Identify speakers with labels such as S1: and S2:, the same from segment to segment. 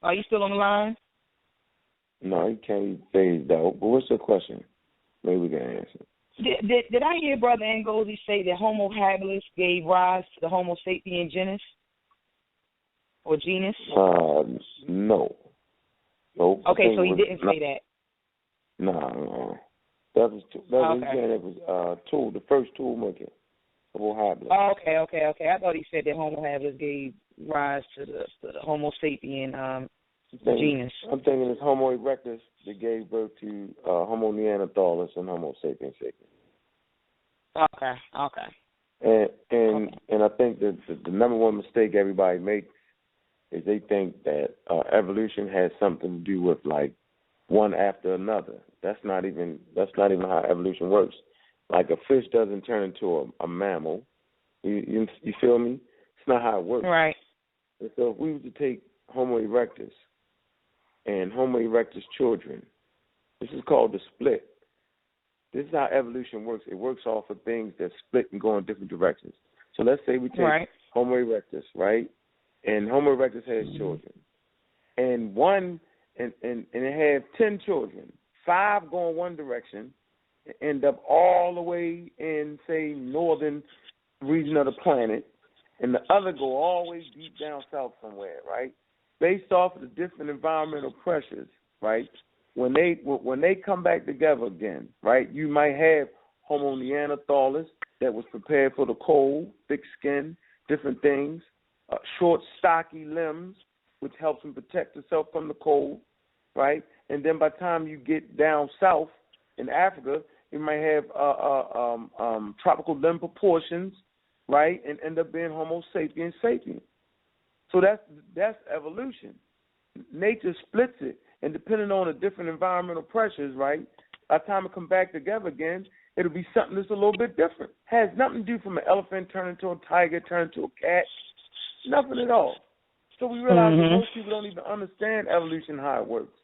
S1: Are you still on the line?
S2: No, he can't be phased out. But what's the question? Maybe we can answer.
S1: Did I hear Brother Ngozi say that Homo habilis gave rise to the Homo sapien genus or genus?
S2: No. Nope.
S1: Okay, so he didn't say that.
S2: No. That was tool, the first tool maker of Homo habilis.
S1: Oh, okay. I thought he said that Homo habilis gave rise to the Homo sapien genus.
S2: I'm thinking it's Homo erectus that gave birth to Homo neanderthalis and Homo sapiens sapiens.
S1: Okay.
S2: And I think that the number one mistake everybody makes is they think that evolution has something to do with like one after another. That's not even how evolution works. Like a fish doesn't turn into a mammal. You feel me? It's not how it works.
S1: Right.
S2: And so if we were to take Homo erectus and Homo erectus children, this is called the split. This is how evolution works. It works off of things that split and go in different directions. So let's say we take Homo erectus, right? And Homo erectus has children. And it had 10 children. 5 go in one direction and end up all the way in, say, northern region of the planet, and the other go all the way deep down south somewhere, right? Based off of the different environmental pressures, right? When they come back together again, right, you might have Homo neanderthalis that was prepared for the cold, thick skin, different things, short, stocky limbs, which helps him protect himself from the cold, right? And then by the time you get down south in Africa, you might have tropical limb proportions, right, and end up being Homo sapiens sapiens. So that's evolution. Nature splits it, and depending on the different environmental pressures, right, by the time it come back together again, it'll be something that's a little bit different. Has nothing to do from an elephant turning into a tiger, turning into a cat, nothing at all. So we realize that most people don't even understand evolution, how it works,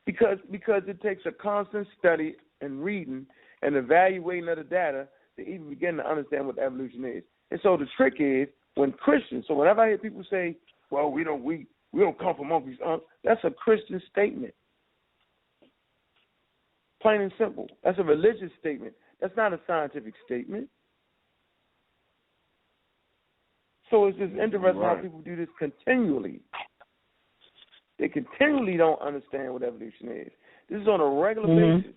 S2: because it takes a constant study and reading and evaluating of the data to even begin to understand what evolution is. And so the trick is when Christians. So whenever I hear people say, "Well, we don't come from monkeys," that's a Christian statement. Plain and simple. That's a religious statement. That's not a scientific statement. So it's just interesting how people do this continually. They continually don't understand what evolution is. This is on a regular basis.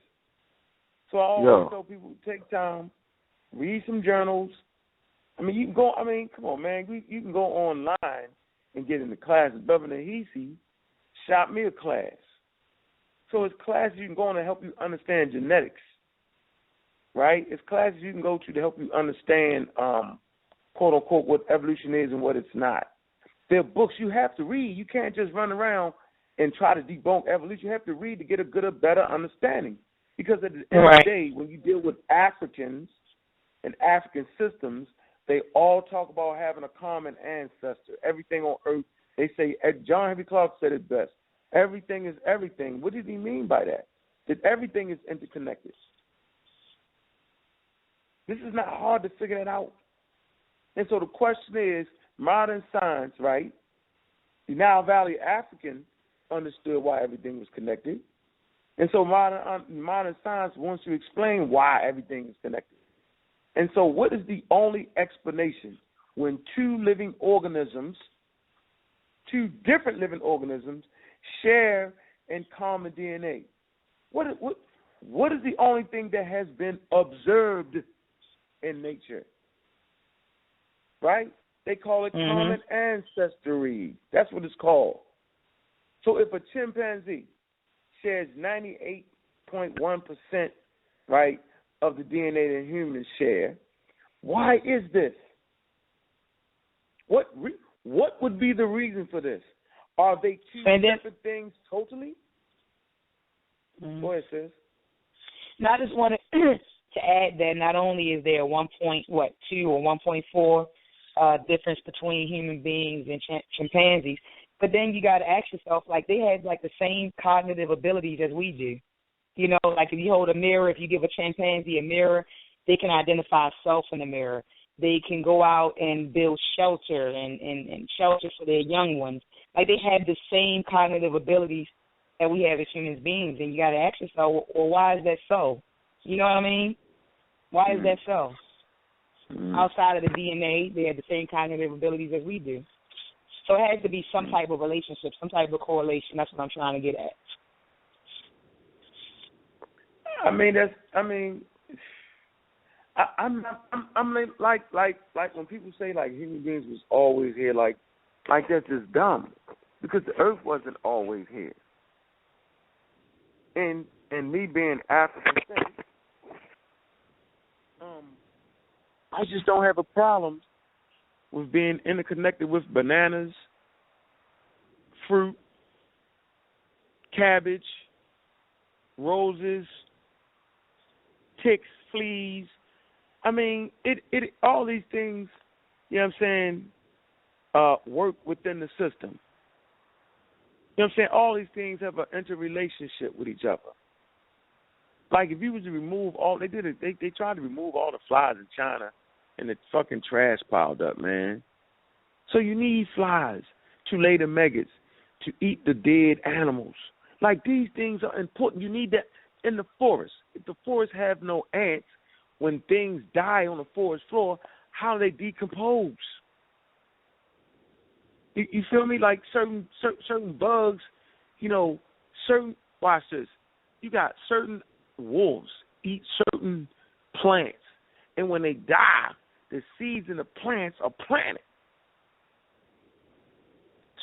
S2: So I always tell people, take time, read some journals. I mean, you can go. I mean, come on, man. You can go online and get into classes. Brother Nahisi shot me a class. So it's classes you can go on to help you understand genetics, right? It's classes you can go to help you understand, quote unquote, what evolution is and what it's not. There are books you have to read. You can't just run around and try to debunk evolution. You have to read to get a better understanding. Because at the end of the day, when you deal with Africans and African systems, they all talk about having a common ancestor. Everything on earth, they say, John Henry Clark said it best, everything is everything. What did he mean by that? That everything is interconnected. This is not hard to figure that out. And so the question is, modern science, right? The Nile Valley African understood why everything was connected. And so modern science wants to explain why everything is connected. And so what is the only explanation when two different living organisms, share in common DNA? What is the only thing that has been observed in nature? Right? They call it common ancestry. That's what it's called. So if a chimpanzee shares 98.1%, right, of the DNA that humans share, why is this? What would be the reason for this? Are they two different things totally? Go ahead, sis.
S1: Now, I just wanted to add that not only is there 1.2 or 1.4 difference between human beings and chimpanzees, but then you got to ask yourself, like, they have, like, the same cognitive abilities as we do. You know, like if you hold a mirror, if you give a chimpanzee a mirror, they can identify self in the mirror. They can go out and build shelter and shelter for their young ones. Like they have the same cognitive abilities that we have as human beings, and you got to ask yourself, well, why is that so? You know what I mean? Why is that so? Outside of the DNA, they have the same cognitive abilities as we do. So it has to be some type of relationship, some type of correlation. That's what I'm trying to get at.
S2: I'm like when people say like human beings was always here, like that's just dumb, because the earth wasn't always here. And me being African, I just don't have a problem with being interconnected with bananas, fruit, cabbage, roses, ticks, fleas. I mean, it all these things, you know what I'm saying, work within the system. You know what I'm saying? All these things have an interrelationship with each other. Like if you was to remove all, they tried to remove all the flies in China, and the fucking trash piled up, man. So you need flies to lay the maggots, to eat the dead animals. Like these things are important. You need that in the forest. If the forest have no ants, when things die on the forest floor, how do they decompose? You feel me? Like certain bugs, you know, watch this. You got certain wolves eat certain plants, and when they die, the seeds in the plants are planted.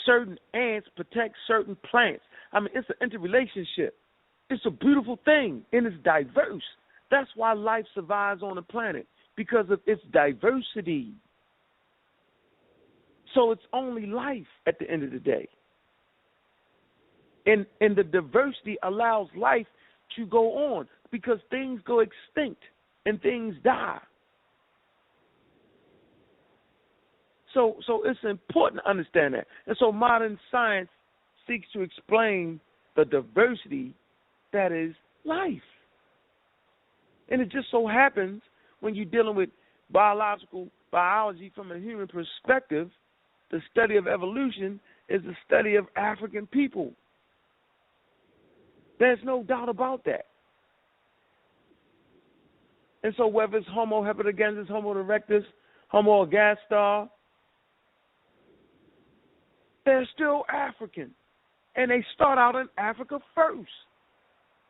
S2: Certain ants protect certain plants. I mean, it's an interrelationship. It's a beautiful thing, and it's diverse. That's why life survives on the planet, because of its diversity. So it's only life at the end of the day. And the diversity allows life to go on, because things go extinct and things die. So it's important to understand that. And so modern science seeks to explain the diversity that is life. And it just so happens when you're dealing with biology from a human perspective, the study of evolution is the study of African people. There's no doubt about that. And so whether it's Homo heidelbergensis, Homo erectus, Homo ergaster, they're still African. And they start out in Africa first.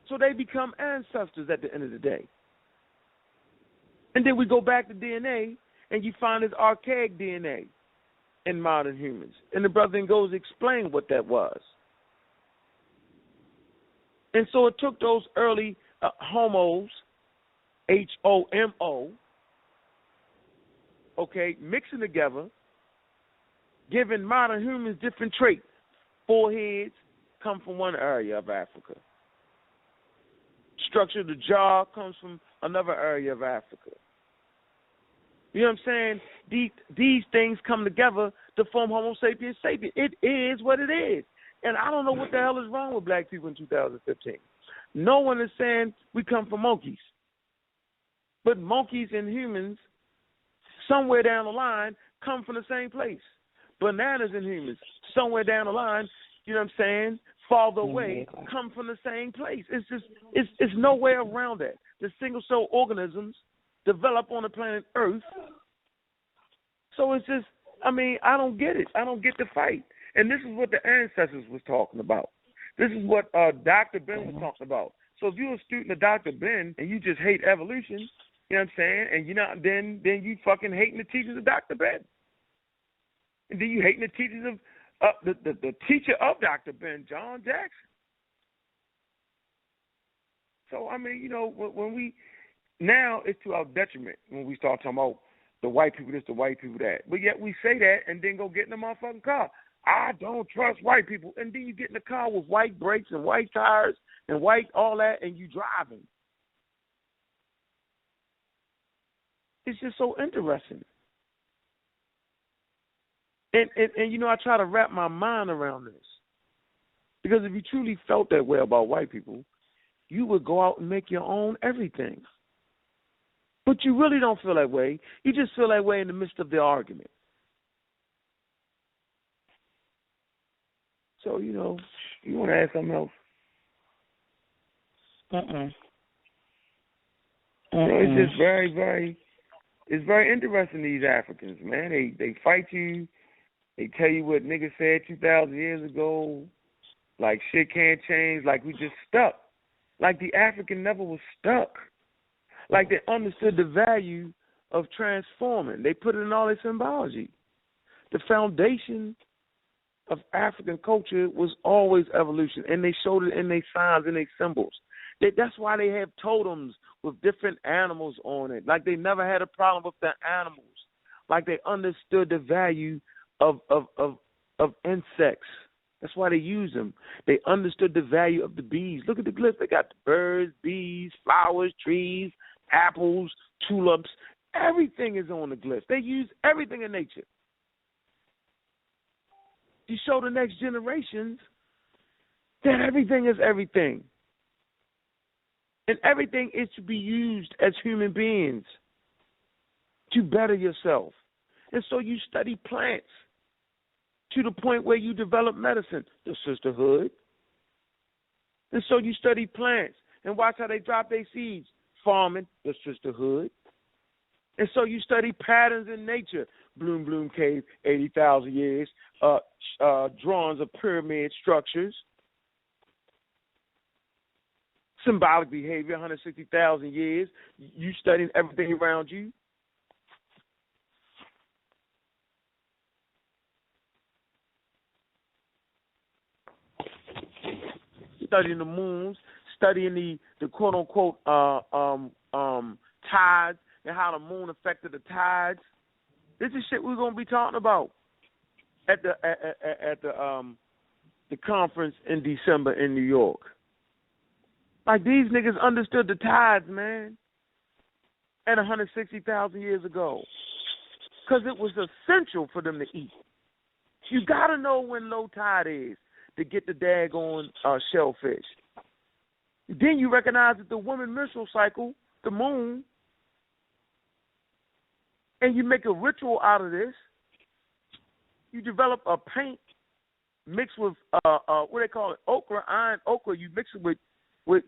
S2: So they become ancestors at the end of the day. And then we go back to DNA, and you find this archaic DNA in modern humans. And the brother then goes to explain what that was. And so it took those early homos, HOMO, okay, mixing together, giving modern humans different traits. Foreheads come from one area of Africa. Structure of the jaw comes from another area of Africa. You know what I'm saying? These things come together to form Homo sapiens sapiens. It is what it is. And I don't know what the hell is wrong with black people in 2015. No one is saying we come from monkeys. But monkeys and humans, somewhere down the line, come from the same place. Bananas and humans, somewhere down the line, you know what I'm saying, farther away, come from the same place. It's just, it's no way around that. The single-cell organisms develop on the planet Earth. So it's just, I mean, I don't get it. I don't get the fight. And this is what the ancestors was talking about. This is what Dr. Ben was talking about. So if you're a student of Dr. Ben and you just hate evolution, you know what I'm saying, and you're not, then you fucking hating the teachings of Dr. Ben. And then you hating the teachings of the teacher of Dr. Ben, John Jackson. So, I mean, you know, when we, now it's to our detriment when we start talking about the white people this, the white people that. But yet we say that and then go get in the motherfucking car. I don't trust white people. And then you get in the car with white brakes and white tires and white all that, and you driving. It's just so interesting. And you know, I try to wrap my mind around this. Because if you truly felt that way about white people, you would go out and make your own everything. But you really don't feel that way. You just feel that way in the midst of the argument. So, you know, you want to ask something else? You know, it's just it's very interesting, these Africans, man. They fight you. They tell you what niggas said 2,000 years ago. Like, shit can't change. Like, we just stuck. Like, the African never was stuck. Like, they understood the value of transforming. They put it in all their symbology. The foundation of African culture was always evolution, and they showed it in their signs and their symbols. That's why they have totems with different animals on it. Like, they never had a problem with the animals. Like, they understood the value of insects. That's why they use them. They understood the value of the bees. Look at the glyphs. They got the birds, bees, flowers, trees, apples, tulips. Everything is on the glyphs. They use everything in nature to show the next generations that everything is everything. And everything is to be used as human beings to better yourself. And so you study plants to the point where you develop medicine, the sisterhood. And so you study plants and watch how they drop their seeds, farming, the sisterhood. And so you study patterns in nature, Bloom Bloom Cave, 80,000 years, drawings of pyramid structures, symbolic behavior, 160,000 years. You studying everything around you. Studying the moons, studying the quote unquote tides and how the moon affected the tides. This is shit we're gonna be talking about at the conference in December in New York. Like, these niggas understood the tides, man, at 160,000 years ago, because it was essential for them to eat. You got to know when low tide is to get the daggone shellfish. Then you recognize that the woman menstrual cycle, the moon, and you make a ritual out of this. You develop a paint mixed with what they call it, okra, iron okra. You mix it with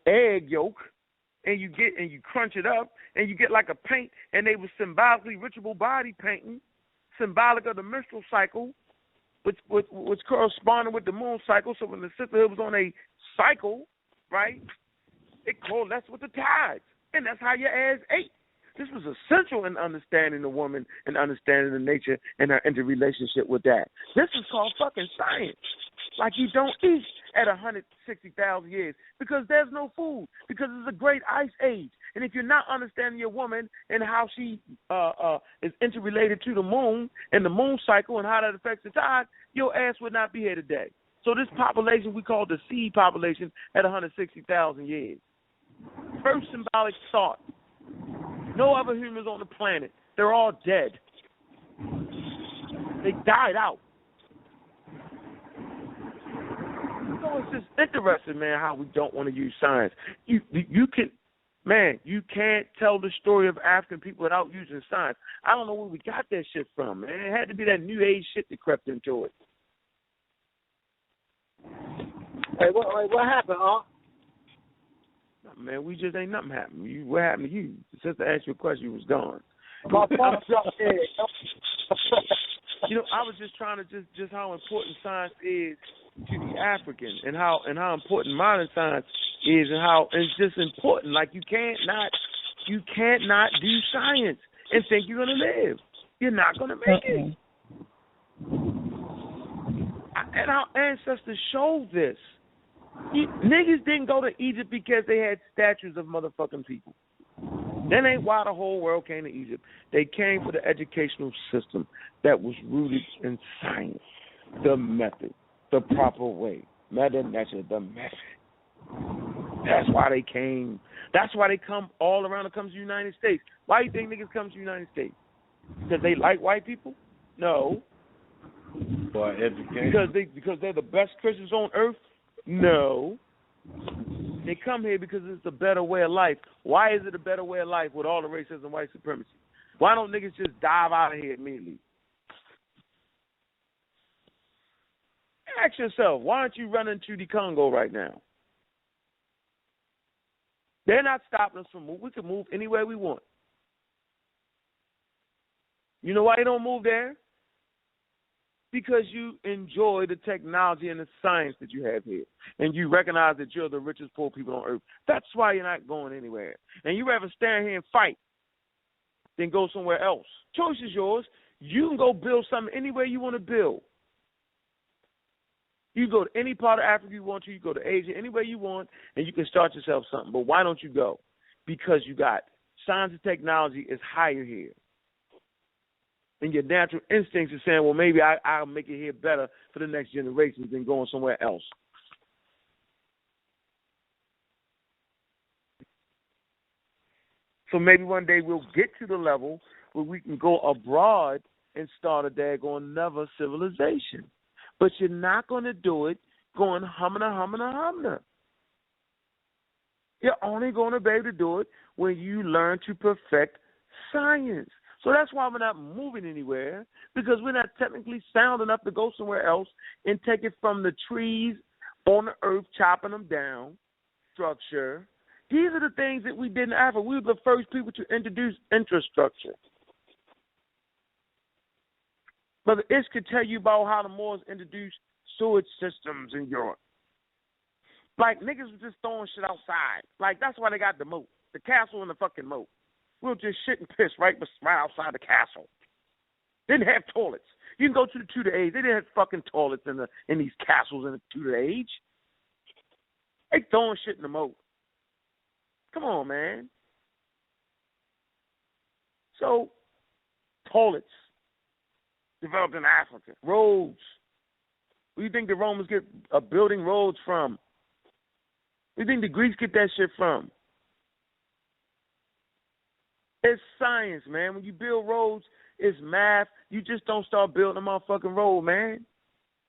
S2: egg yolk, and you crunch it up, and you get like a paint, and they were symbolically ritual body painting, symbolic of the menstrual cycle, which corresponded with the moon cycle. So when the sisterhood was on a cycle, right, it coalesced with the tides, and that's how your ass ate. This was essential in understanding the woman and understanding the nature and her interrelationship with that. This is called fucking science. Like, you don't eat at 160,000 years because there's no food, because it's a great ice age. And if you're not understanding your woman and how she is interrelated to the moon and the moon cycle and how that affects the tide, your ass would not be here today. So this population we call the seed population at 160,000 years. First symbolic thought. No other humans on the planet. They're all dead. They died out. So it's just interesting, man, how we don't want to use science. You can't tell the story of African people without using science. I don't know where we got that shit from, man. It had to be that new age shit that crept into it.
S3: Hey, what happened, huh?
S2: Man, we just ain't nothing happened. What happened to you? Just to ask you a question, you was gone.
S3: My phone dropped dead.
S2: You know, I was just trying to just how important science is to the African, and how important modern science is, and how it's just important. Like, you can't not do science and think you're gonna live. You're not gonna make it. And our ancestors showed this. Niggas didn't go to Egypt because they had statues of motherfucking people. That ain't why the whole world came to Egypt. They came for the educational system that was rooted in science, the method, the proper way, method, the method. That's why they came. That's why they come all around and come to the United States. Why do you think niggas come to the United States? Because they like white people? No.
S4: For education?
S2: Because they're the best Christians on earth? No. They come here because it's a better way of life. Why is it a better way of life with all the racism and white supremacy? Why don't niggas just dive out of here immediately? Ask yourself, why aren't you running to the Congo right now? They're not stopping us from moving. We can move anywhere we want. You know why they don't move there? Because you enjoy the technology and the science that you have here. And you recognize that you're the richest poor people on earth. That's why you're not going anywhere. And you rather stand here and fight than go somewhere else. Choice is yours. You can go build something anywhere you want to build. You go to any part of Africa you want to. You go to Asia, anywhere you want, and you can start yourself something. But why don't you go? Because you got science and technology is higher here. And your natural instincts are saying, well, maybe I'll make it here better for the next generation than going somewhere else. So maybe one day we'll get to the level where we can go abroad and start a daggone another civilization. But you're not going to do it going humana. You're only going to be able to do it when you learn to perfect science. So that's why we're not moving anywhere, because we're not technically sound enough to go somewhere else and take it from the trees on the earth, chopping them down, structure. These are the things that we did in Africa. We were the first people to introduce infrastructure. Brother Ish could tell you about how the Moors introduced sewage systems in Europe. Like, niggas was just throwing shit outside. Like, that's why they got the moat, the castle and the fucking moat. We were just shit and piss right outside the castle. Didn't have toilets. You can go to the Tudor age. They didn't have fucking toilets in these castles in the Tudor age. They throwing shit in the moat. Come on, man. So, toilets developed in Africa. Roads. Where do you think the Romans get building roads from? Where do you think the Greeks get that shit from? It's science, man. When you build roads, it's math. You just don't start building a motherfucking road, man.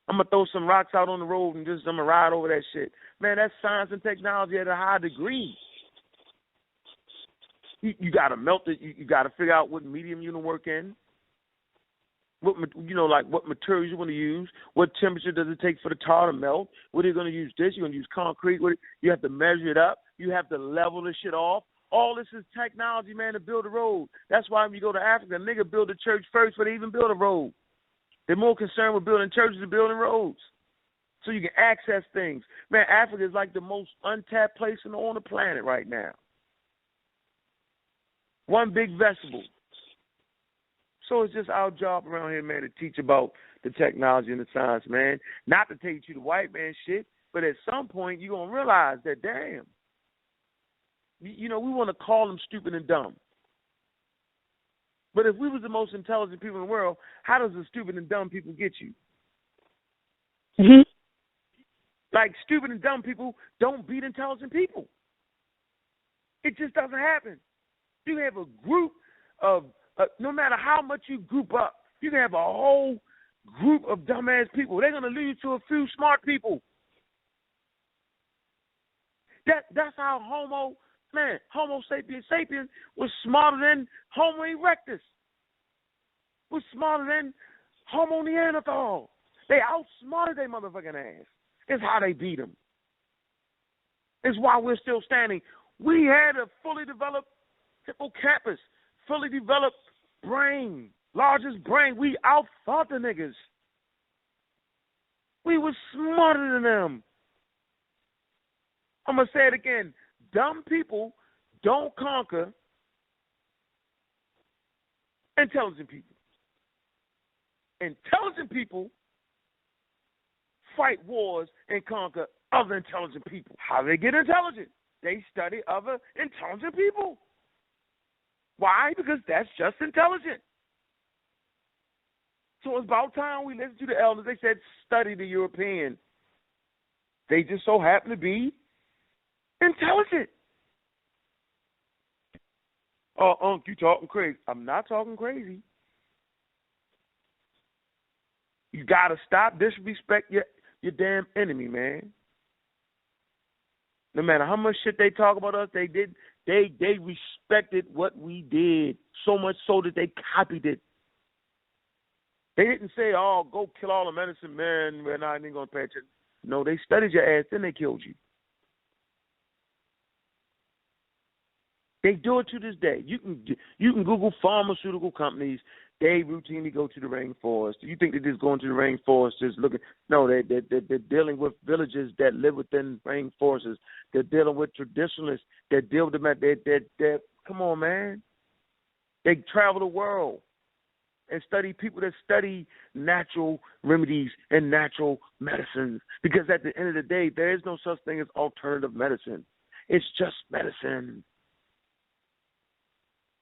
S2: I'm going to throw some rocks out on the road and I'm going to ride over that shit. Man, that's science and technology at a high degree. You got to melt it. You got to figure out what medium you're going to work in. What materials you want to use. What temperature does it take for the tar to melt? What are you going to use this? You're going to use concrete. You have to measure it up. You have to level the shit off. All this is technology, man, to build a road. That's why when you go to Africa, a nigga build a church first before they even build a road. They're more concerned with building churches than building roads. So you can access things. Man, Africa is like the most untapped place on the planet right now. One big vegetable. So it's just our job around here, man, to teach about the technology and the science, man. Not to teach you the white man shit, but at some point you're going to realize that, damn, you know, we want to call them stupid and dumb. But if we was the most intelligent people in the world, how does the stupid and dumb people get you?
S1: Mm-hmm.
S2: Like, stupid and dumb people don't beat intelligent people. It just doesn't happen. You have a group of, no matter how much you group up, you can have a whole group of dumbass people. They're going to lead to a few smart people. That's how Homo sapiens was smarter than Homo erectus. Was smarter than Homo Neanderthal. They outsmarted their motherfucking ass. It's how they beat them. It's why we're still standing. We had a fully developed hippocampus, fully developed brain, largest brain. We outthought the niggas. We were smarter than them. I'm going to say it again. Dumb people don't conquer intelligent people. Intelligent people fight wars and conquer other intelligent people. How do they get intelligent? They study other intelligent people. Why? Because that's just intelligent. So it's about time we listen to the elders. They said, study the European. They just so happen to be intelligent. Oh, Unc, you talking crazy. I'm not talking crazy. You got to stop disrespect your damn enemy, man. No matter how much shit they talk about us, they respected what we did so much so that they copied it. They didn't say, oh, go kill all the medicine men. We're not even going to pay attention. No, they studied your ass, then they killed you. They do it to this day. You can Google pharmaceutical companies. They routinely go to the rainforest. You think they're just going to the rainforest just looking? No, they're dealing with villages that live within rainforests. They're dealing with traditionalists. They deal with them at come on, man. They travel the world and study people that study natural remedies and natural medicines. Because at the end of the day, there is no such thing as alternative medicine. It's just medicine.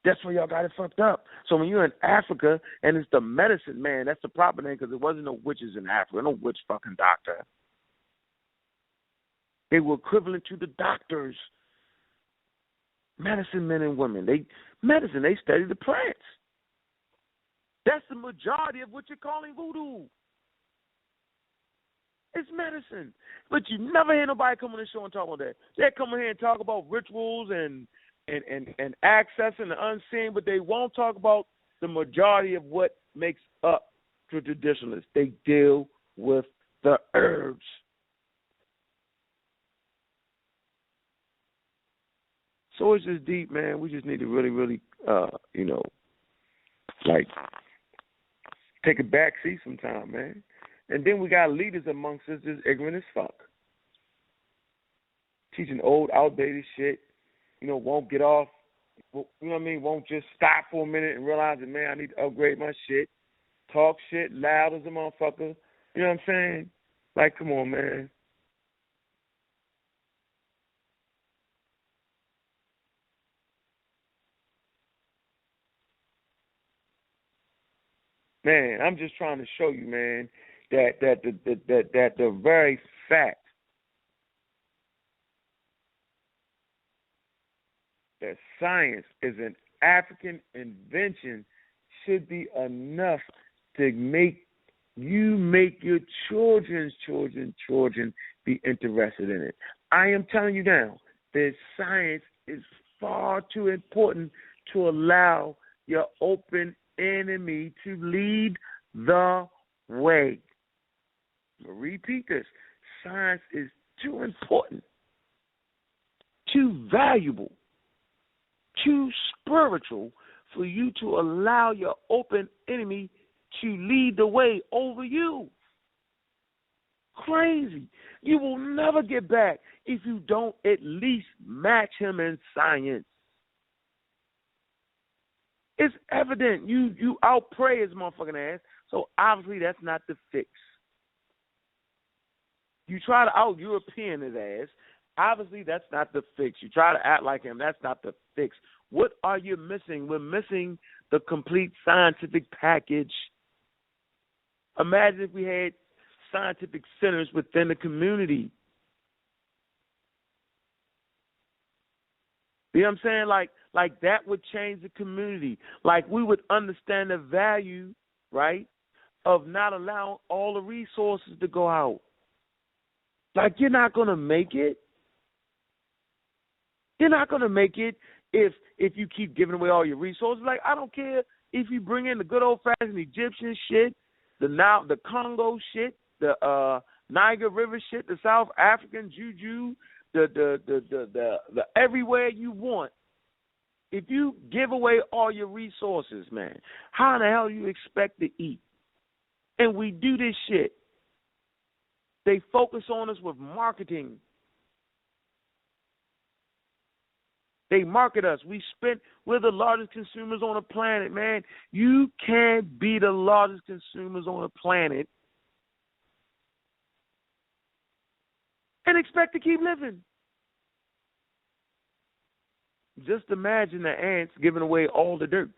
S2: That's where y'all got it fucked up. So when you're in Africa and it's the medicine man, that's the proper name because there wasn't no witches in Africa, no witch fucking doctor. They were equivalent to the doctors. Medicine men and women. They study the plants. That's the majority of what you're calling voodoo. It's medicine. But you never hear nobody come on the show and talk about that. They come in here and talk about rituals and accessing the unseen, but they won't talk about the majority of what makes up the traditionalists. They deal with the herbs. So it's just deep, man. We just need to really, really, take a back seat sometime, man. And then we got leaders amongst us just ignorant as fuck. Teaching old, outdated shit. Won't get off, won't just stop for a minute and realize that, man, I need to upgrade my shit. Talk shit loud as a motherfucker. You know what I'm saying? Like, come on, man. Man, I'm just trying to show you, man, that the very fact that science is an African invention should be enough to make your children's children be interested in it. I am telling you now that science is far too important to allow your open enemy to lead the way. I'll repeat this. Science is too important, too valuable, too spiritual for you to allow your open enemy to lead the way over you. Crazy. You will never get back if you don't at least match him in science. It's evident. You outpray his motherfucking ass, so obviously that's not the fix. You try to out-European his ass, obviously that's not the fix. You try to act like him, that's not the fix. What are you missing? We're missing the complete scientific package. Imagine if we had scientific centers within the community. You know what I'm saying? Like that would change the community. Like we would understand the value, right, of not allowing all the resources to go out. Like you're not going to make it. You're not going to make it if you keep giving away all your resources. Like I don't care if you bring in the good old-fashioned Egyptian shit, the Congo shit, the Niger River shit, the South African juju, the everywhere you want. If you give away all your resources, man, how the hell do you expect to eat? And we do this shit. They focus on us with marketing. They market us. We're the largest consumers on the planet, man. You can't be the largest consumers on the planet and expect to keep living. Just imagine the ants giving away all the dirt.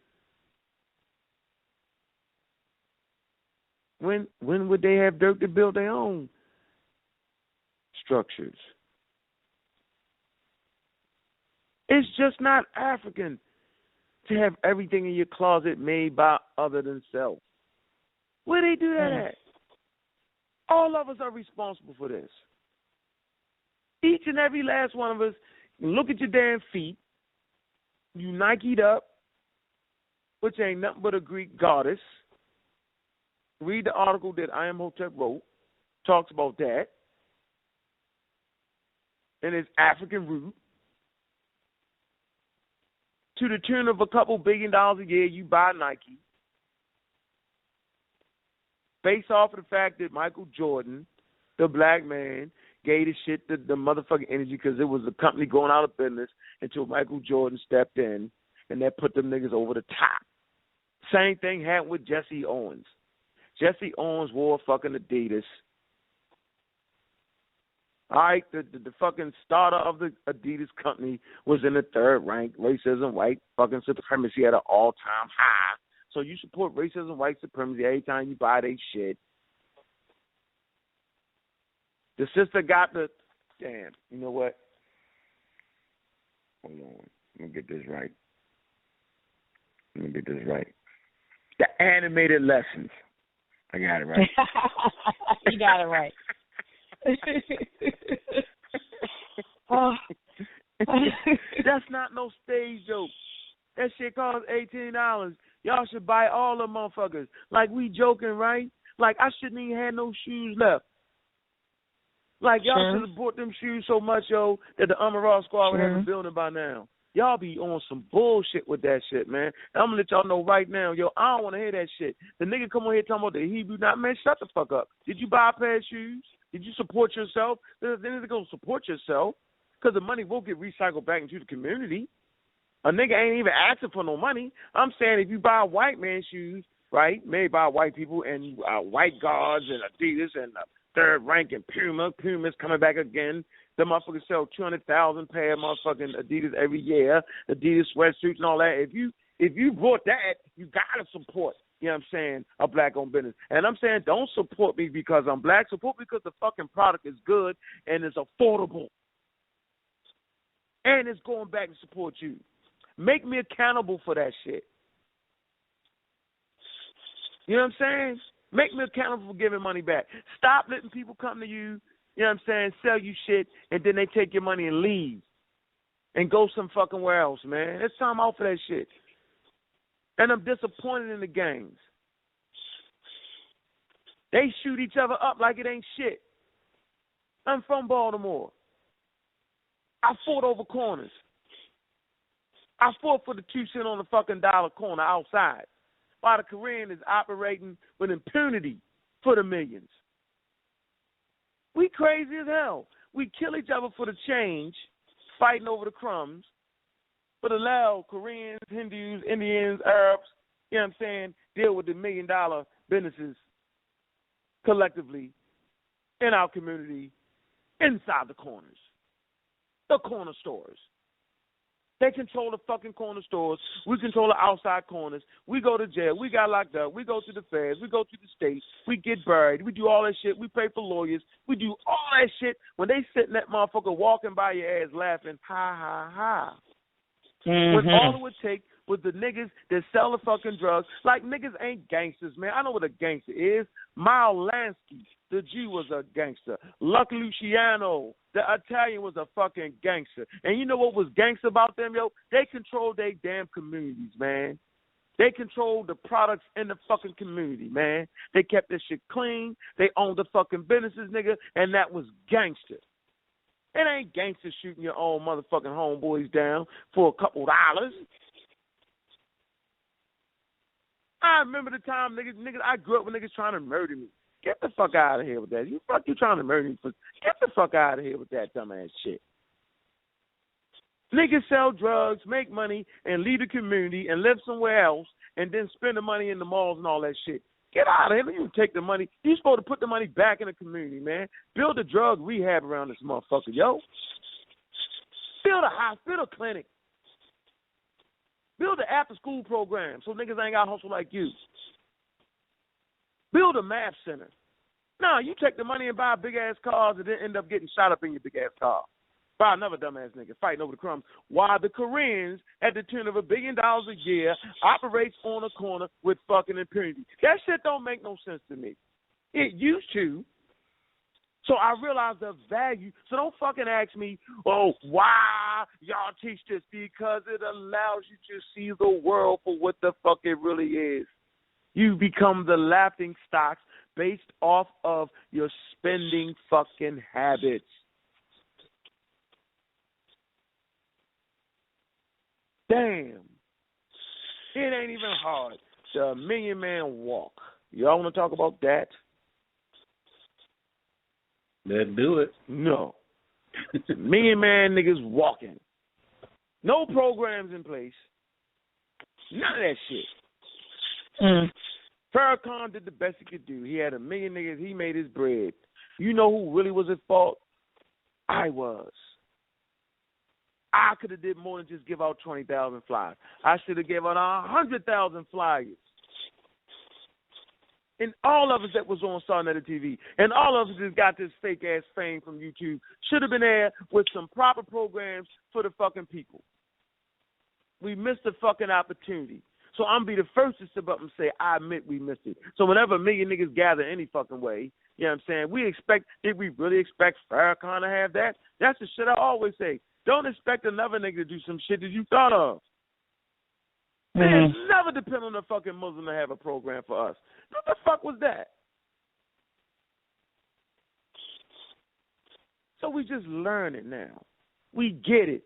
S2: When would they have dirt to build their own structures? It's just not African to have everything in your closet made by other than self. Where they do that at? All of us are responsible for this. Each and every last one of us, look at your damn feet. You Nike'd up, which ain't nothing but a Greek goddess. read the article that I Am Hotep wrote, talks about that, and its African root. To the tune of a couple $1 billion a year, you buy Nike. Based off of the fact that Michael Jordan, the black man, gave the shit the motherfucking energy because it was a company going out of business until Michael Jordan stepped in and that put them niggas over the top. Same thing happened with Jesse Owens. Jesse Owens wore fucking Adidas. All right, the fucking starter of the Adidas company was in the third rank. Racism, white fucking supremacy at an all-time high. So you support racism, white supremacy every time you buy they shit. The sister got the... Damn, you know what? Hold on. Let me get this right. The animated lessons. I got it right.
S1: You got it right.
S2: That's not no stage joke. That shit costs $18. Y'all should buy all the motherfuckers. Like, we joking, right? Like, I shouldn't even have no shoes left. Like, y'all should have bought them shoes so much, yo, that the Amaral squad would have a building by now. Y'all be on some bullshit with that shit, man. And I'm going to let y'all know right now, yo, I don't want to hear that shit. The nigga come on here talking about the Hebrew, not, man, shut the fuck up. Did you buy a pair of shoes? Did you support yourself? Then they're going to support yourself because the money will get recycled back into the community. A nigga ain't even asking for no money. I'm saying if you buy white man shoes, right, made by white people and white guards and Adidas and third rank and Puma's coming back again. The motherfuckers sell 200,000 pair of motherfucking Adidas every year, Adidas sweatsuits and all that. If you bought that, you gotta support, you know what I'm saying, a black-owned business. And I'm saying don't support me because I'm black. Support me because the fucking product is good and it's affordable. And it's going back to support you. Make me accountable for that shit. You know what I'm saying? Make me accountable for giving money back. Stop letting people come to you, you know what I'm saying, sell you shit, and then they take your money and leave and go some fucking where else, man. It's time out for that shit. And I'm disappointed in the gangs. They shoot each other up like it ain't shit. I'm from Baltimore. I fought over corners. I fought for the 2 cent on the fucking dollar corner outside, while the Korean is operating with impunity for the millions. We crazy as hell. We kill each other for the change, fighting over the crumbs, but allow Koreans, Hindus, Indians, Arabs, you know what I'm saying, deal with the $1 million businesses collectively in our community, inside the corners, the corner stores. They control the fucking corner stores. We control the outside corners. We go to jail. We got locked up. We go to the feds. We go to the states. We get buried. We do all that shit. We pay for lawyers. We do all that shit. When they sitting that motherfucker walking by your ass laughing, ha, ha, ha. Mm-hmm. When all it would take was the niggas that sell the fucking drugs. Like, niggas ain't gangsters, man. I know what a gangster is. Miles Lansky, the Jew, was a gangster. Luck Luciano, the Italian, was a fucking gangster. And you know what was gangster about them, yo? They controlled their damn communities, man. They controlled the products in the fucking community, man. They kept this shit clean. They owned the fucking businesses, nigga, and that was gangster. It ain't gangster shooting your own motherfucking homeboys down for a couple dollars. I remember the time, niggas, I grew up with niggas trying to murder me. Get the fuck out of here with that. You trying to murder me for? Get the fuck out of here with that dumbass shit. Niggas sell drugs, make money, and leave the community and live somewhere else, and then spend the money in the malls and all that shit. Get out of here. You take the money. You're supposed to put the money back in the community, man. Build a drug rehab around this motherfucker, yo. Build a hospital clinic. Build an after-school program so niggas ain't got to hustle like you. Build a math center. No, you take the money and buy big-ass cars and then end up getting shot up in your big-ass car. By another dumbass nigga fighting over the crumbs. While the Koreans, at the tune of $1 billion a year, operates on a corner with fucking impunity. That shit don't make no sense to me. It used to. So I realize the value. So don't fucking ask me, oh, why y'all teach this? Because it allows you to see the world for what the fuck it really is. You become the laughing stocks based off of your spending fucking habits. Damn. It ain't even hard. The Million Man Walk. Y'all want to talk about that?
S4: Let's do it.
S2: No. Million Man niggas walking. No programs in place. None of that shit. Farrakhan did the best he could do. He had 1 million niggas. He made his bread. You know who really was at fault? I was. I could have did more than just give out 20,000 flyers. I should have gave out 100,000 flyers. And all of us that was on Sarnetta TV, and all of us that got this fake-ass fame from YouTube, should have been there with some proper programs for the fucking people. We missed the fucking opportunity. So I'm be the first to step up and say, I admit we missed it. So whenever 1 million niggas gather any fucking way, you know what I'm saying, did we really expect Farrakhan to have that? That's the shit I always say. Don't expect another nigga to do some shit that you thought of. Man, never depend on a fucking Muslim to have a program for us. What the fuck was that? So we just learn it now. We get it.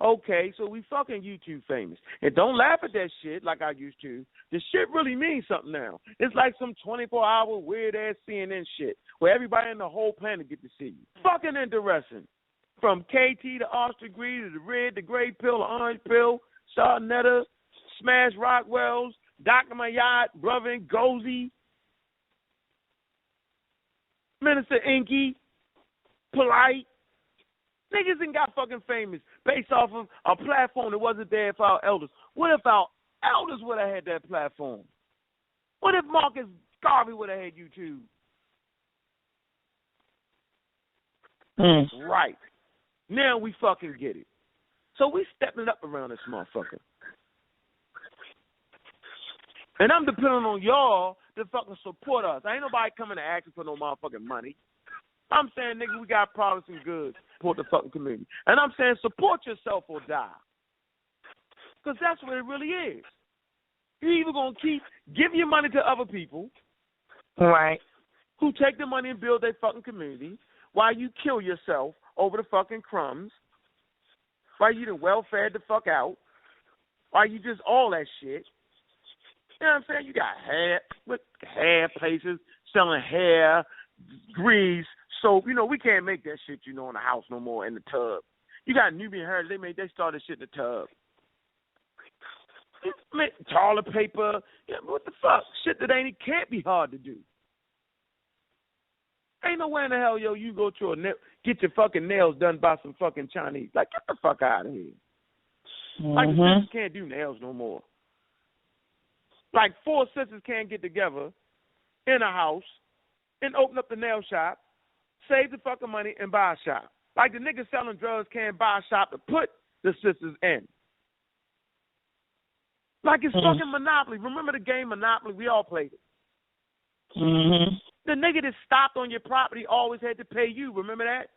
S2: Okay, so we fucking YouTube famous. And don't laugh at that shit like I used to. This shit really means something now. It's like some 24-hour weird-ass CNN shit where everybody in the whole planet get to see you. Fucking interesting. From KT to Ostrogreed to the red, the gray pill, the orange pill, Sarnetta, Smash Rockwells, Dr. Mayat, Brother Ngozi, Minister Inky, Polite. Niggas ain't got fucking famous based off of a platform that wasn't there for our elders. What if our elders would have had that platform? What if Marcus Garvey would have had YouTube? Right. Now we fucking get it. So we stepping up around this motherfucker. And I'm depending on y'all to fucking support us. Ain't nobody coming to ask for no motherfucking money. I'm saying, nigga, we got products and goods. Support the fucking community. And I'm saying support yourself or die. Because that's what it really is. You're either going to give your money to other people.
S1: Right.
S2: Who take the money and build their fucking community while you kill yourself over the fucking crumbs. While you done well-fed the fuck out. While you just all that shit. You know what I'm saying? You got hair places selling hair, grease, soap. You know, we can't make that shit, in the house no more in the tub. You got Nubian Heritage. They started shit in the tub. Toilet paper. Yeah, what the fuck? Shit that can't be hard to do. Ain't no way in the hell, you go to get your fucking nails done by some fucking Chinese. Like, get the fuck out of here. Like, the sisters can't do nails no more. Like, 4 sisters can't get together in a house and open up the nail shop, save the fucking money, and buy a shop. Like, the niggas selling drugs can't buy a shop to put the sisters in. Like, it's fucking Monopoly. Remember the game Monopoly? We all played it. The nigga that stopped on your property always had to pay you. Remember that?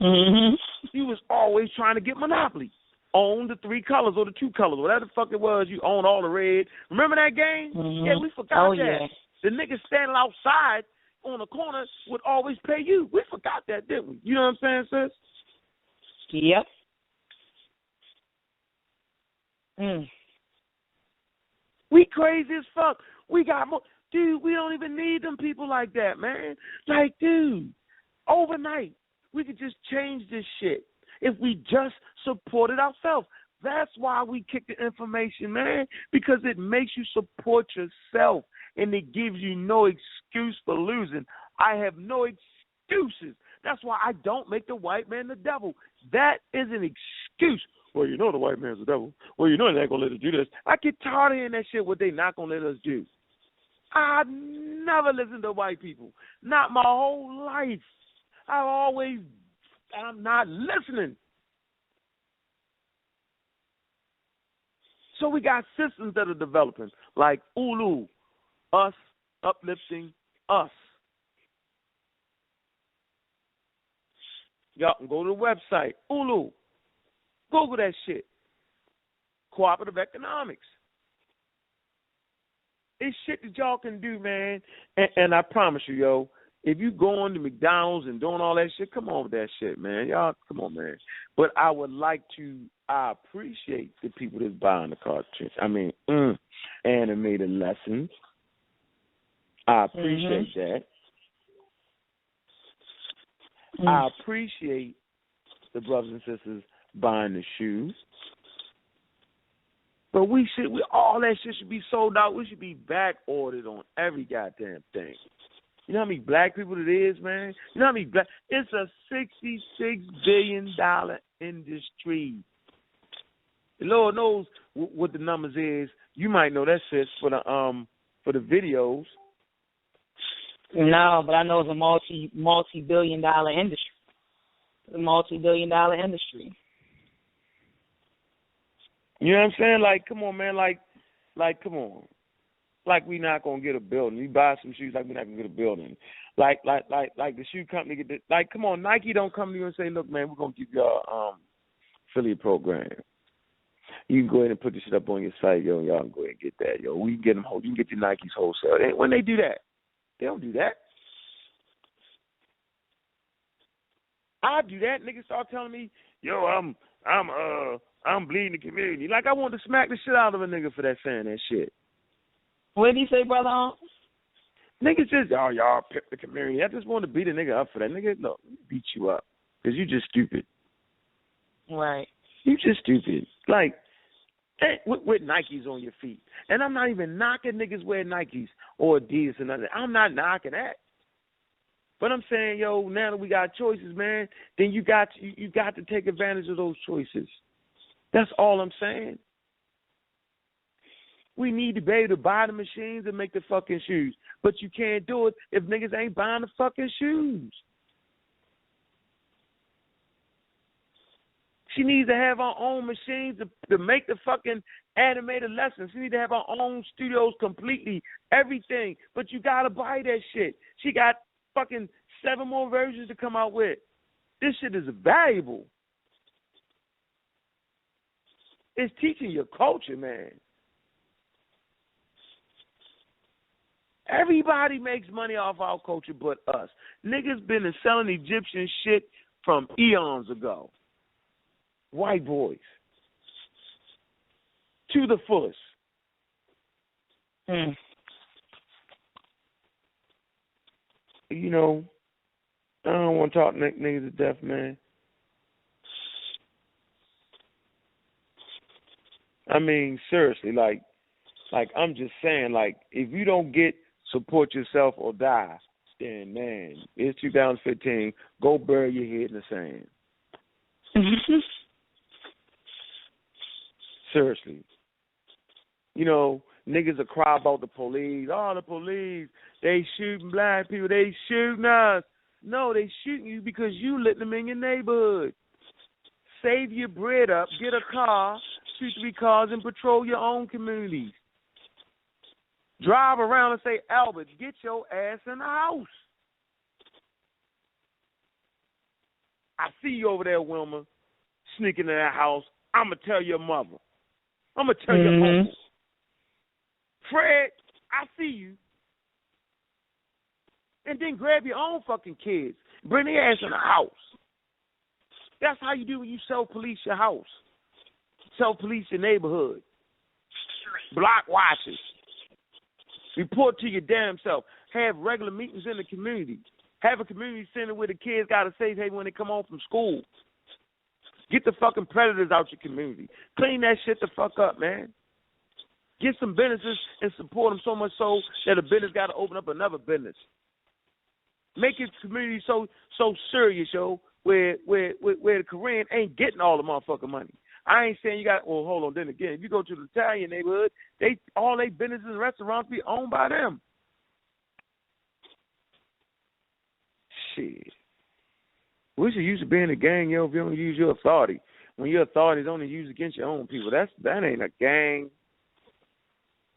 S2: You was always trying to get Monopoly. Own the 3 colors or the 2 colors, whatever the fuck it was. You own all the red. Remember that game? Yeah, we forgot that. Yeah. The nigga standing outside on the corner would always pay you. We forgot that, didn't we? You know what I'm saying, sis?
S1: Yep.
S2: We crazy as fuck. We got more. Dude, we don't even need them people like that, man. Like, dude, overnight, we could just change this shit if we just supported ourselves. That's why we kick the information, man, because it makes you support yourself, and it gives you no excuse for losing. I have no excuses. That's why I don't make the white man the devil. That is an excuse. Well, the white man's the devil. Well, they ain't going to let us do this. I get tired of hearing that shit, what they not going to let us do. I never listened to white people. Not my whole life. I'm not listening. So we got systems that are developing, like Ulu, us, uplifting us. Y'all can go to the website, Ulu. Google that shit. Cooperative economics. it's shit that y'all can do, man. And I promise you, yo, if you going to McDonald's and doing all that shit, come on with that shit, man. Y'all, come on, man. But I appreciate the people that's buying the cartridge. I mean, animated lessons. I appreciate that. I appreciate the brothers and sisters buying the shoes. But all that shit should be sold out. We should be back ordered on every goddamn thing. You know how many black people it is, man? You know how many it's a $66 billion industry. The Lord knows what the numbers is. You might know that shit for the videos.
S1: No, but I know it's a multi-billion-dollar industry. It's a multi-billion-dollar industry.
S2: You know what I'm saying? Like, come on, man. Like, come on. Like, we not gonna get a building. We buy some shoes like we not gonna get a building. Like the shoe company come on, Nike don't come to you and say, look, man, we're gonna give you a affiliate program. You can go ahead and put this shit up on your site, yo, and y'all can go ahead and get that, yo. We can get them. You can get your Nikes wholesale. When they do that, they don't do that. I do that. Niggas start telling me, yo, I'm bleeding the community. Like, I want to smack the shit out of a nigga for that saying that shit.
S1: What did he say, brother?
S2: Niggas just, y'all pimp the community. I just want to beat a nigga up for that. Nigga, no, beat you up. Because you just stupid.
S1: Right.
S2: You just stupid. Like, with Nikes on your feet. And I'm not even knocking niggas wearing Nikes or Adidas or nothing. I'm not knocking that. But I'm saying, yo, now that we got choices, man, then you got to take advantage of those choices. That's all I'm saying. We need to be able to buy the machines and make the fucking shoes. But you can't do it if niggas ain't buying the fucking shoes. She needs to have her own machines to make the fucking animated lessons. She needs to have her own studios completely, everything. But you got to buy that shit. She got fucking 7 more versions to come out with. This shit is valuable. It's teaching your culture, man. Everybody makes money off our culture but us. Niggas been selling Egyptian shit from eons ago. White boys. To the fullest. You know, I don't want to talk niggas to death, man. I mean, seriously, like I'm just saying, like, if you don't get support yourself or die, then, man, it's 2015. Go bury your head in the sand. Seriously. You know, niggas will cry about the police. Oh, the police, they shooting black people. They shooting us. No, they shooting you because you let them in your neighborhood. Save your bread up, get a car, 2-3 cars, and patrol your own communities. Drive around and say, Albert, get your ass in the house. I see you over there, Wilma, sneaking in that house. I'm going to tell your mother. I'm going to tell your uncle. Fred, I see you. And then grab your own fucking kids. Bring their ass in the house. That's how you do when you self-police your house. Self-police your neighborhood. Block watches. Report to your damn self. Have regular meetings in the community. Have a community center where the kids got a safe haven when they come home from school. Get the fucking predators out your community. Clean that shit the fuck up, man. Get some businesses and support them so much so that a business got to open up another business. Make your community so serious, yo, where the Korean ain't getting all the motherfucking money. I ain't saying you got. Well, hold on. Then again, if you go to the Italian neighborhood, all they businesses and restaurants be owned by them. Shit. What's the use of being a gang, yo, if you don't use your authority? When your authority is only used against your own people, that ain't a gang.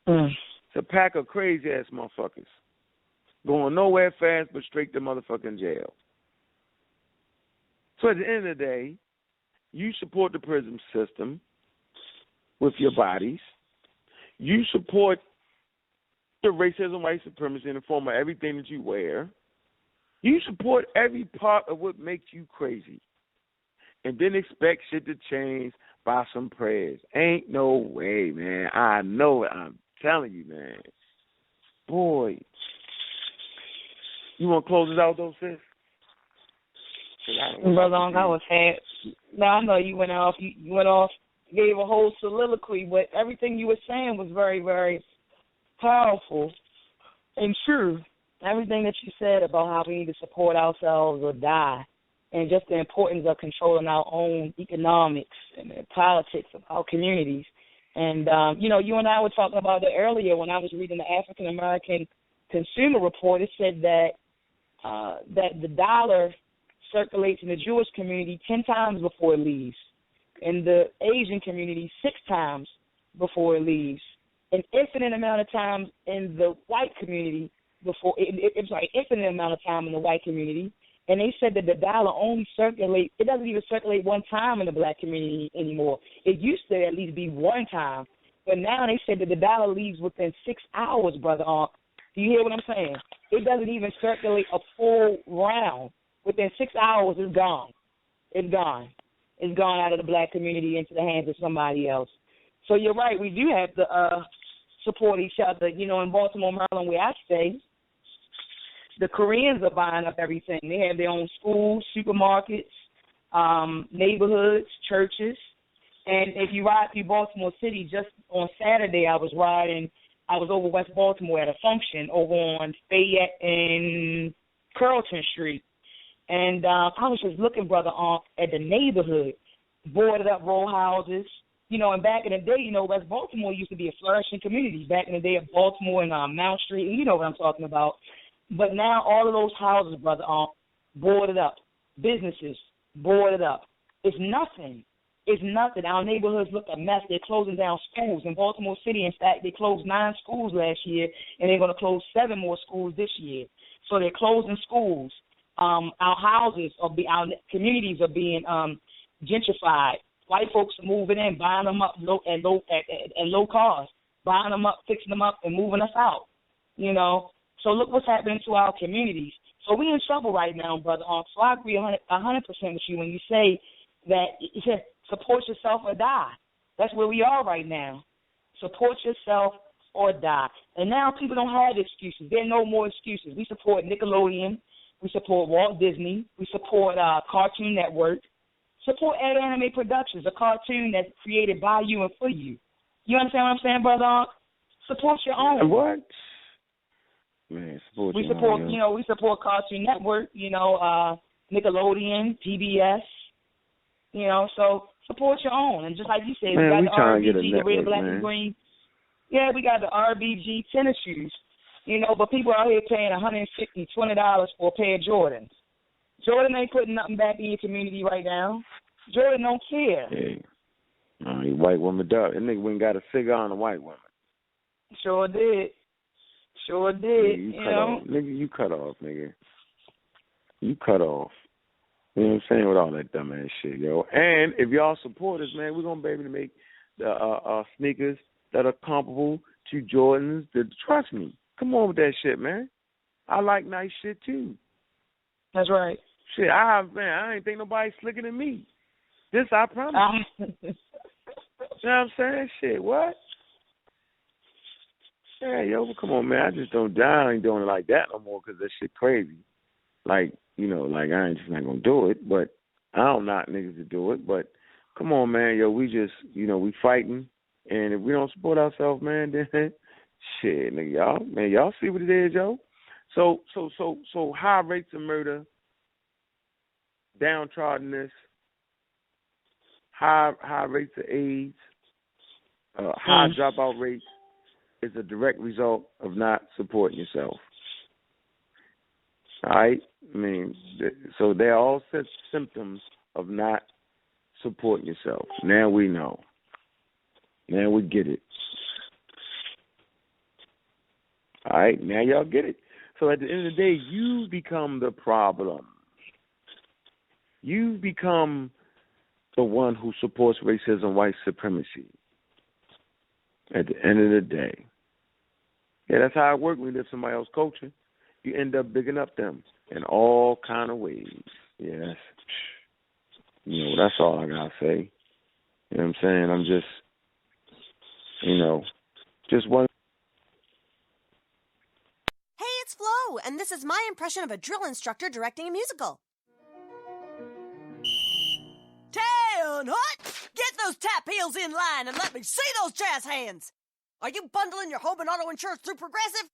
S2: It's a pack of crazy ass motherfuckers going nowhere fast but straight to motherfucking jail. So at the end of the day, you support the prison system with your bodies. You support racism, white supremacy in the form of everything that you wear. You support every part of what makes you crazy. And then expect shit to change by some prayers. Ain't no way, man. I know it. I'm telling you, man. Boy. You want to close it out, though, sis?
S1: Brother, I was had. No, I know you went off. You went off, gave a whole soliloquy, but everything you were saying was very, very powerful and true. Everything that you said about how we need to support ourselves or die, and just the importance of controlling our own economics and the politics of our communities. And, you and I were talking about it earlier when I was reading the African American Consumer Report. It said that the dollar circulates in the Jewish community 10 times before it leaves, in the Asian community 6 times before it leaves, an infinite amount of times in the white community infinite amount of time in the white community. And they said that the dollar only circulates, it doesn't even circulate one time in the black community anymore. It used to at least be one time. But now they said that the dollar leaves within 6 hours, Brother Ankh. Do you hear what I'm saying? It doesn't even circulate a full round. Within 6 hours, it's gone. It's gone. It's gone out of the black community into the hands of somebody else. So you're right. We do have to support each other. In Baltimore, Maryland, where I stay, the Koreans are buying up everything. They have their own schools, supermarkets, neighborhoods, churches. And if you ride through Baltimore City, just on Saturday I was over West Baltimore at a function over on Fayette and Carlton Street. And I was just looking, Brother Ankh, at the neighborhood, boarded up row houses. And back in the day, West Baltimore used to be a flourishing community. Back in the day of Baltimore and Mount Street, and you know what I'm talking about. But now all of those houses, Brother Ankh, boarded up. Businesses boarded up. It's nothing. It's nothing. Our neighborhoods look a mess. They're closing down schools. In Baltimore City, in fact, they closed 9 schools last year, and they're going to close 7 more schools this year. So they're closing schools. Our communities are being gentrified. White folks are moving in, buying them up at low cost, buying them up, fixing them up, and moving us out. So look what's happening to our communities. So we're in trouble right now, Brother Ankh. So I agree 100% with you when you say that support yourself or die. That's where we are right now. Support yourself or die. And now people don't have excuses. There are no more excuses. We support Nickelodeon. We support Walt Disney. We support Cartoon Network. Support Ed Anime Productions, a cartoon that's created by you and for you. You understand what I'm saying, Brother Ankh? Support your own.
S2: What? Man, we
S1: support Cartoon Network, Nickelodeon, PBS, so support your own. And just like you said,
S2: man,
S1: we got the RBG,
S2: network,
S1: the red, black, and green. Yeah, we got the RBG tennis shoes, but people out here paying $150, $20 for a pair of Jordans. Jordan ain't putting nothing back in your community right now. Jordan don't care.
S2: Hey, white woman, dog. That nigga went got a cigar on a white woman.
S1: Sure did.
S2: Yeah, Nigga, you cut off, nigga. You cut off. You know what I'm saying? With all that dumbass shit, yo. And if y'all support us, man, we're going to be able to make the sneakers that are comparable to Jordans. Trust me. Come on with that shit, man. I like nice shit, too.
S1: That's right.
S2: Shit, I ain't think nobody slicker than me. This I promise. You know what I'm saying? Shit, what? Yeah, yo, come on, man. I ain't doing it like that no more because that shit crazy. Like, I ain't just not going to do it, but I don't knock niggas to do it. But come on, man, yo, we just, we fighting. And if we don't support ourselves, man, then shit, nigga, y'all see what it is, yo. So high rates of murder, downtroddenness, high rates of AIDS, high dropout rates is a direct result of not supporting yourself. All right? So they're all such symptoms of not supporting yourself. Now we know. Now we get it. All right? Now y'all get it. So at the end of the day, you become the problem. You become the one who supports racism, white supremacy. At the end of the day. Yeah, that's how it works when you live somebody else's culture. You end up bigging up them in all kind of ways. Yes. That's all I gotta say. You know what I'm saying? I'm just, just one.
S5: Hey, it's Flo, and this is my impression of a drill instructor directing a musical. 10 hot! Get those tap heels in line and let me see those jazz hands! Are you bundling your home and auto insurance through Progressive?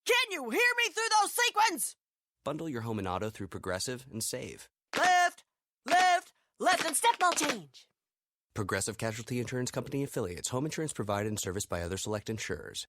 S5: Can you hear me through those sequins?
S6: Bundle your home and auto through Progressive and save.
S5: Left, left, left, and step ball change.
S6: Progressive Casualty Insurance Company affiliates. Home insurance provided and serviced by other select insurers.